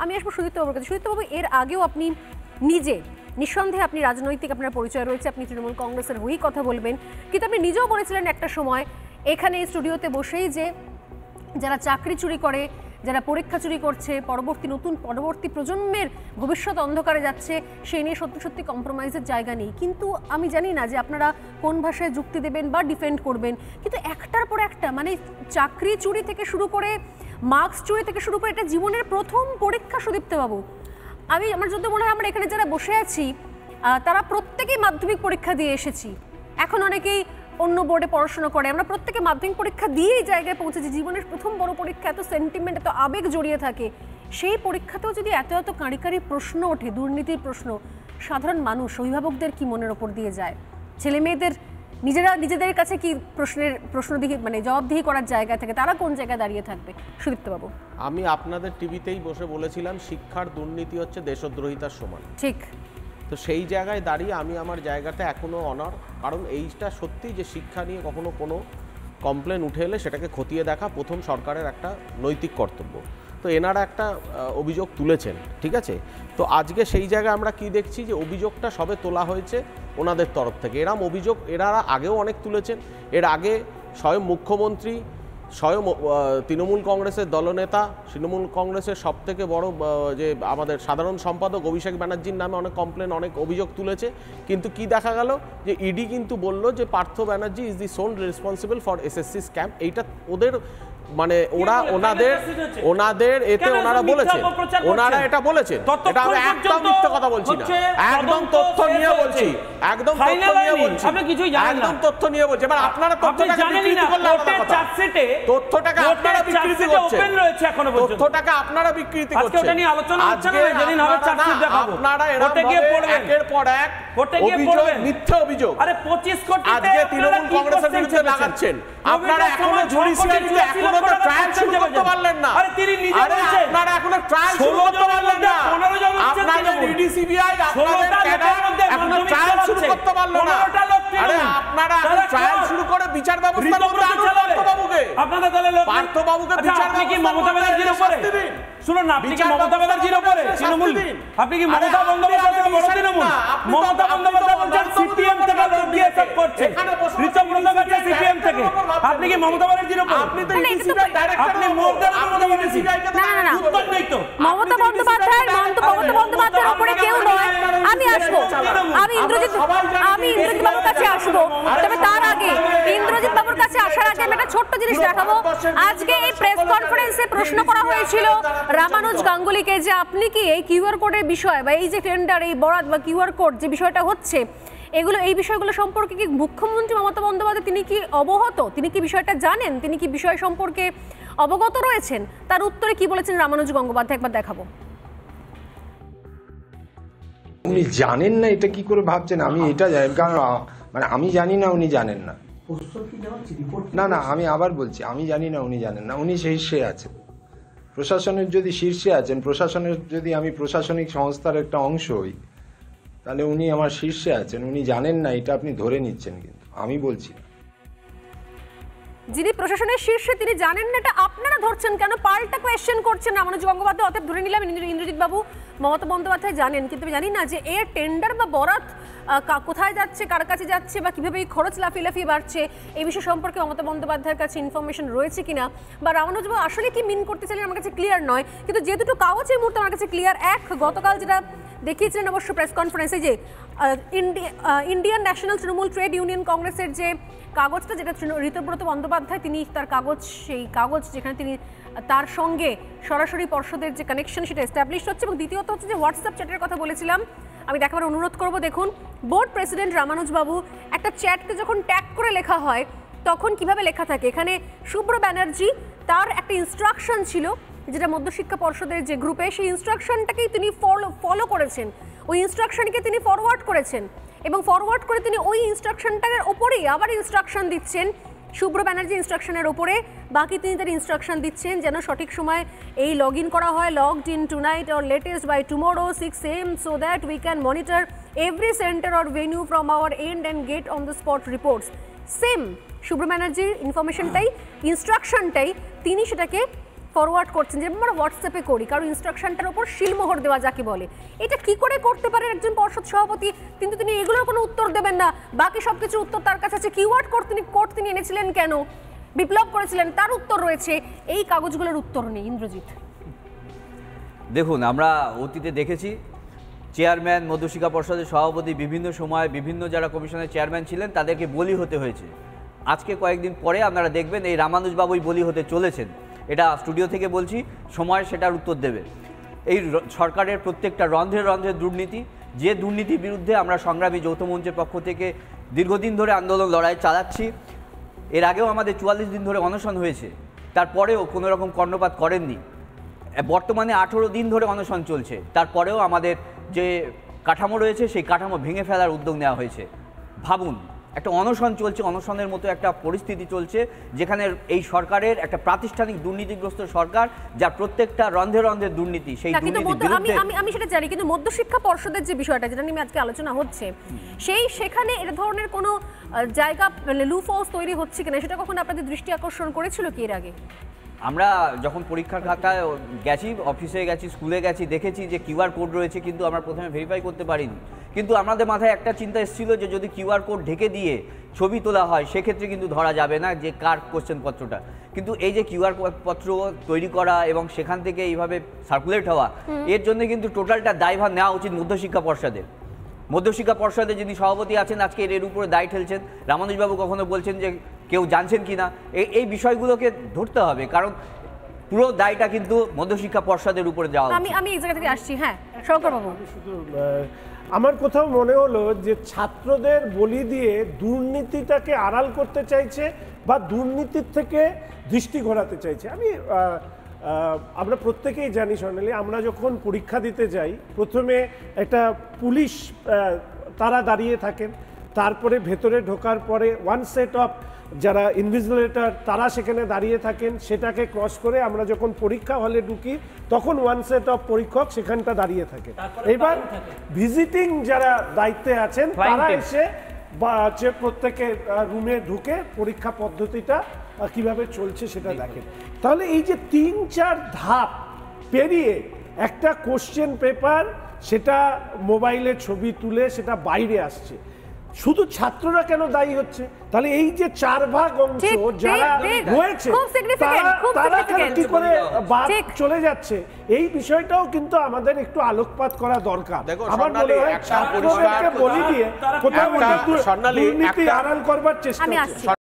আমি আসবো সুদীপ্তবাবুর কাছে। সুদীপ্তবাবু, এর আগেও আপনি নিজে নিঃসন্দেহে আপনি রাজনৈতিক আপনার পরিচয় রয়েছে, আপনি তৃণমূল কংগ্রেসের হয়েই কথা বলবেন, কিন্তু আপনি নিজেও বলেছিলেন একটা সময় এখানে এই স্টুডিওতে বসেই যে যারা চাকরি চুরি করে, যারা পরীক্ষা চুরি করছে, পরবর্তী প্রজন্মের ভবিষ্যৎ অন্ধকারে যাচ্ছে, সেই নিয়ে সত্যি সত্যি কম্প্রোমাইজের জায়গা নেই। কিন্তু আমি জানি না যে আপনারা কোন ভাষায় যুক্তি দেবেন বা ডিফেন্ড করবেন, কিন্তু একটার পর একটা মানে চাকরি চুরি থেকে শুরু করে মার্কস চুরি থেকে শুরু করে এটা জীবনের প্রথম পরীক্ষা সুদীপ্তবাবু। আমার যদি মনে হয় আমরা এখানে যারা বসে আছি তারা প্রত্যেকেই মাধ্যমিক পরীক্ষা দিয়ে এসেছি, এখন অনেকেই অন্য বোর্ডে পড়াশোনা করে, আমরা প্রত্যেকে মাধ্যমিক পরীক্ষা দিয়েই জায়গায় পৌঁছেছি। জীবনের প্রথম বড় পরীক্ষা, এত সেন্টিমেন্ট, এত আবেগ জড়িয়ে থাকে, সেই পরীক্ষাতেও যদি এত এত কাঁড়ি প্রশ্ন ওঠে, দুর্নীতির প্রশ্ন, সাধারণ মানুষ অভিভাবকদের কি মনের ওপর দিয়ে যায়? ছেলে মেয়েদের নিজেদের কাছে কি প্রশ্নদিহি মানে জবাবদিহি করার জায়গা থেকে তারা কোন জায়গায় দাঁড়িয়ে থাকবে? সুদীপ্তবাবু, আমি আপনাদের টিভিতেই বসে বলেছিলাম শিক্ষার দুর্নীতি হচ্ছে দেশদ্রোহিতার সমান। ঠিক। তো সেই জায়গায় দাঁড়িয়ে আমি আমার জায়গাটা এখনও অনার, কারণ এইটা সত্যি যে শিক্ষা নিয়ে কখনো কোনো কমপ্লেন উঠে এলে সেটাকে খতিয়ে দেখা প্রথম সরকারের একটা নৈতিক কর্তব্য। তো এনারা একটা অভিযোগ তুলেছেন, ঠিক আছে, তো আজকে সেই জায়গায় আমরা কি দেখছি যে অভিযোগটা সবে তোলা হয়েছে ওনাদের তরফ থেকে। এরম অভিযোগ এনারা আগেও অনেক তুলেছেন। এর আগে স্বয়ং মুখ্যমন্ত্রী, স্বয়ং তৃণমূল কংগ্রেসের দলনেতা, তৃণমূল কংগ্রেসের সবথেকে বড় যে আমাদের সাধারণ সম্পাদক অভিষেক ব্যানার্জির নামে অনেক কমপ্লেন, অনেক অভিযোগ তুলেছে। কিন্তু কি দেখা গেল যে ইডি কিন্তু বলল যে Partha Banerjee is the soul responsible for SSC scam. এইটা ওদের মানে ওনাদের এতে ওনারা বলেছেন, ওনারা এটা বলেছেন, এটা আমি একদম মিথ্যে কথা বলছি না, একদম তথ্য নিয়ে বলছি, একদম তথ্য নিয়ে বলছি, একদম তথ্য নিয়ে বলছি। এবার আপনারা তথ্যটাকে বিকৃতি করলে তথ্যটাকে আপনারা বিকৃতি করছেন, তথ্যটাকে আপনারা বিকৃতি করছেন। আজকে আপনারা একের পর এক অভিযোগ, মিথ্যে অভিযোগ আজকে তৃণমূল কংগ্রেসের বিরুদ্ধে লাগাচ্ছেন। আপনারা এখনো জুডিশিয়ারিতে এখনো তো ট্রায়াল শুরু করতে পারলেন না, আপনারা এখনো ট্রায়াল শুরু করতে পারলেন না, আপনাদের ডিডিসিবিআই আপনাদের ক্যাডার এখনো ট্রায়াল শুরু করতে পারলো না। আরে আপনারা এখন ট্রায়াল শুরু করে বিচার ব্যবস্থার মধ্যে আনুন পার্থবাবুকে, আপনাদের দলের লোক পার্থবাবুকে বিচার ব্যবস্থা কি মমতা ব্যানার্জির উপরে শুনুন না, আপনি কি মমতা ব্যানার্জির উপরে তৃণমূল, আপনি কি মমতা বন্দ্যোপাধ্যায়ের বড় তৃণমূল, মমতা বন্দ্যোপাধ্যায় বলছেন সিপিএম থেকে লোক দিয়ে সব করছে, ঋতব্রত কাছে সিপিএম থেকে, আপনি কি মমতা ব্যানার্জির উপরে? আপনি তো ডিসিবিআই ডাইরেক্টর, আপনি মমতা বন্দ্যোপাধ্যায়কে না উত্তর নেই তো। মমতা বন্দ্যোপাধ্যায়ের উপরে কেউ নয়। আমি আসবো, আমি ইন্দ্রজিৎ বাবুর কাছে আসবো, তবে তার আগে ইন্দ্রজিৎ বাবুর কাছে আসার আগে আমি একটা ছোট্ট জিনিস দেখাবো। আজকে এই প্রেস কনফারেন্সে প্রশ্ন করা হয়েছিল রামানুজ গাঙ্গুলিকে যে আপনি কি এই কিউআর কোডের বিষয় বা এই যে টেন্ডার, এই বরাত বা কিউআর কোড যে বিষয়টা হচ্ছে, এই বিষয়গুলো সম্পর্কে কি মুখ্যমন্ত্রী মমতা বন্দ্যোপাধ্যায় তিনি কি অবগত, তিনি কি বিষয়টা জানেন, তিনি কি বিষয় সম্পর্কে অবগত রয়েছেন? তার উত্তরে কি বলেছেন রামানুজ গঙ্গোপাধ্যায় একবার দেখাবো। উনি জানেন না এটা কি করে ভাবছেন? আমি এটা জানি, কারণ মানে আমি জানি না উনি জানেন না। না না, আমি আবার বলছি, আমি জানি না উনি জানেন না। উনি শীর্ষে আছেন, প্রশাসনের যদি শীর্ষে আছেন, প্রশাসনের যদি আমি প্রশাসনিক সংস্থার একটা অংশ হই, তাহলে উনি আমার শীর্ষে আছেন, উনি জানেন না এটা আপনি ধরে নিচ্ছেন, কিন্তু আমি বলছি না। যিনি প্রশাসনের শীর্ষে তিনি জানেন না এটা আপনারা ধরছেন কেন? পাল্টা কোয়েশ্চেন করছেন রামানুজ গঙ্গোপাধ্যায়। অতএব ধরে নিলাম ইন্দ্রজিৎ বাবু মমতা বন্দ্যোপাধ্যায় জানেন, কিন্তু আমি জানি না যে এর টেন্ডার বা বরাত কোথায় যাচ্ছে, কার কাছে যাচ্ছে, বা কিভাবে এই খরচ লাফিয়ে বাড়ছে, এই বিষয় সম্পর্কে মমতা বন্দ্যোপাধ্যায়ের কাছে ইনফরমেশন রয়েছে কিনা, বা রামানুজ বাবু আসলে কি মিন করতে চাইলেন আমার কাছে ক্লিয়ার নয়। কিন্তু যে দুটো কাগজ এই মুহূর্তে আমার কাছে ক্লিয়ার, এক গতকাল যেটা দেখিয়েছিলেন অবশ্য প্রেস কনফারেন্সে, যে Indian national Trinamool trade union কংগ্রেসের যে কাগজটা, যেটা ঋতব্রত বন্দ্যোপাধ্যায় তিনি তার কাগজ, সেই কাগজ যেখানে তিনি তার সঙ্গে সরাসরি পর্ষদের যে কানেকশন সেটা এস্টাবলিশ হচ্ছে। এবং দ্বিতীয়ত হচ্ছে যে হোয়াটসঅ্যাপ চ্যাটের কথা বলেছিলাম, আমি দেখাবার অনুরোধ করব। দেখুন, বোর্ড প্রেসিডেন্ট রামানুজ বাবু, একটা চ্যাটকে যখন ট্যাগ করে লেখা হয় তখন কিভাবে লেখা থাকে, এখানে শুভ্র ব্যানার্জি তার একটা ইনস্ট্রাকশন ছিল যেটা মধ্যশিক্ষা পর্ষদের যে গ্রুপে, সেই ইনস্ট্রাকশনটাকেই তিনি ফলো করেছেন, ওই ইনস্ট্রাকশনকে তিনি ফরওয়ার্ড করেছেন, এবং ফরওয়ার্ড করে তিনি ওই ইনস্ট্রাকশনটার ওপরেই আবার ইনস্ট্রাকশন দিচ্ছেন শুভ্র ব্যানার্জি ইনস্ট্রাকশনের ওপরে। বাকি তিনি তার ইনস্ট্রাকশন দিচ্ছেন যেন সঠিক সময় এই লগ ইন করা হয়, logged in tonight or latest by tomorrow 6 AM, so that we can monitor every centre or venue from our end and get on the spot reports. Same Shubhra ব্যানার্জির ইনফরমেশনটাই, ইনস্ট্রাকশনটাই তিনি সেটাকে ফরওয়ার্ড করছেন, যেমন আমরা হোয়াটসঅ্যাপে করি, কারণ ইনস্ট্রাকশনটার উপর শিলমোহর দেওয়া যাকে বলে, এটা কি করে করতে পারেন একজন পর্ষদ সভাপতি? কিন্তু তিনি এগুলোর কোনো উত্তর দেবেন না, বাকি সবকিছু উত্তর তার কাছে আছে। কিওয়ার্ড কোড তিনি এনেছিলেন কেন, বিপ্লব করেছিলেন, তার উত্তর রয়েছে, এই কাগজগুলোর উত্তর নেই। ইন্দ্রজিৎ, দেখুন, আমরা অতীতে দেখেছি চেয়ারম্যান, মধ্যশিক্ষা পর্ষদের সভাপতি বিভিন্ন সময় বিভিন্ন যারা কমিশনের চেয়ারম্যান ছিলেন তাদেরকে বলি হতে হয়েছে। আজকে কয়েকদিন পরে আপনারা দেখবেন এই রামানুজবাবুই বলি হতে চলেছেন। এটা স্টুডিও থেকে বলছি, সময় সেটার উত্তর দেবে। এই সরকারের প্রত্যেকটা রন্ধ্রে রন্ধ্রে দুর্নীতি, যে দুর্নীতির বিরুদ্ধে আমরা সংগ্রামী যৌথ মঞ্চের পক্ষ থেকে দীর্ঘদিন ধরে আন্দোলন লড়াই চালাচ্ছি। এর আগেও আমাদের 44 দিন ধরে অনশন হয়েছে, তারপরেও কোনো রকম কর্ণপাত করেননি। বর্তমানে 18 দিন ধরে অনশন চলছে, তারপরেও আমাদের যে কাঠামো রয়েছে সেই কাঠামো ভেঙে ফেলার উদ্যোগ নেওয়া হয়েছে। ভাবুন, একটা অনশন চলছে, অনশনের মতো একটা পরিস্থিতি চলছে যেখানে এই সরকারের একটা প্রাতিষ্ঠানিক দুর্নীতিগ্রস্ত সরকার, যার প্রত্যেকটা রন্ধে রন্ধে দুর্নীতি, সেই আমি সেটা জানি, কিন্তু মধ্যশিক্ষা পর্ষদের যে বিষয়টা যেটা নিয়ে আজকে আলোচনা হচ্ছে, সেখানে এর ধরনের কোনো জায়গা লুফলস তৈরি হচ্ছে কিনা, সেটা কখনো আপনাদের দৃষ্টি আকর্ষণ করেছিল কি এর আগে? আমরা যখন পরীক্ষার খাতায় গেছি, অফিসে গেছি, স্কুলে গেছি, দেখেছি যে কিউআর কোড রয়েছে, কিন্তু আমরা প্রথমে ভেরিফাই করতে পারিনি। কিন্তু আমাদের মাথায় একটা চিন্তা এসেছিল যে যদি কিউআর কোড ঢেকে দিয়ে ছবি তোলা হয় সেক্ষেত্রে কিন্তু ধরা যাবে না যে কার কোশ্চেন পত্রটা। কিন্তু এই যে কিউআর পত্র তৈরি করা এবং সেখান থেকে এইভাবে সার্কুলেট হওয়া, এর জন্য কিন্তু টোটালটা দায়ভার নেওয়া উচিত মধ্যশিক্ষা পর্ষদের। মধ্যশিক্ষা পর্ষদে যিনি সভাপতি আছেন আজকে এর উপরে দায় ঠেলছেন। রামানুজবাবু কখনো বলছেন যে কেউ জানছেন কি না, এই বিষয়গুলোকে ধরতে হবে, কারণ পুরো দায়টা কিন্তু মধ্যশিক্ষা পর্ষদের উপরে যাওয়া। আমি এই জায়গা থেকে আসছি। হ্যাঁ, শঙ্কর বাবু, শুধু আমার কোথাও মনে হলো যে ছাত্রদের বলি দিয়ে দুর্নীতিটাকে আড়াল করতে চাইছে বা দুর্নীতির থেকে দৃষ্টি ঘোরাতে চাইছে। আমরা প্রত্যেকেই জানি সোনালি, আমরা যখন পরীক্ষা দিতে যাই প্রথমে একটা পুলিশ তারা দাঁড়িয়ে থাকেন, তারপরে ভেতরে ঢোকার পরে ওয়ান সেট অফ যারা ইনভিজিলেটর তারা সেখানে দাঁড়িয়ে থাকেন, সেটাকে ক্রস করে আমরা যখন পরীক্ষা হলে ঢুকি তখন ওয়ান সেট অফ পরীক্ষক সেখানটা দাঁড়িয়ে থাকে। এবার ভিজিটিং যারা দায়িত্বে আছেন তারা এসে বা যে প্রত্যেকের রুমে ঢুকে পরীক্ষা পদ্ধতিটা কিভাবে চলছে সেটা দেখেন। তাহলে এই যে 3-4 ধাপ পেরিয়ে একটা কোশ্চেন পেপার, সেটা মোবাইলে ছবি তুলে সেটা বাইরে আসছে, শুধু ছাত্ররা কেন দায়ী হচ্ছে? তাহলে এই যে 4 ভাগ অংশ যারা রয়েছে তারা কেন কি করে বাদ চলে যাচ্ছে, এই বিষয়টাও কিন্তু আমাদের একটু আলোকপাত করা দরকার। আমার মনে হয় ছাত্রদেরকে বলি দিয়ে কোথাও দুর্নীতি আড়াল করবার চেষ্টা।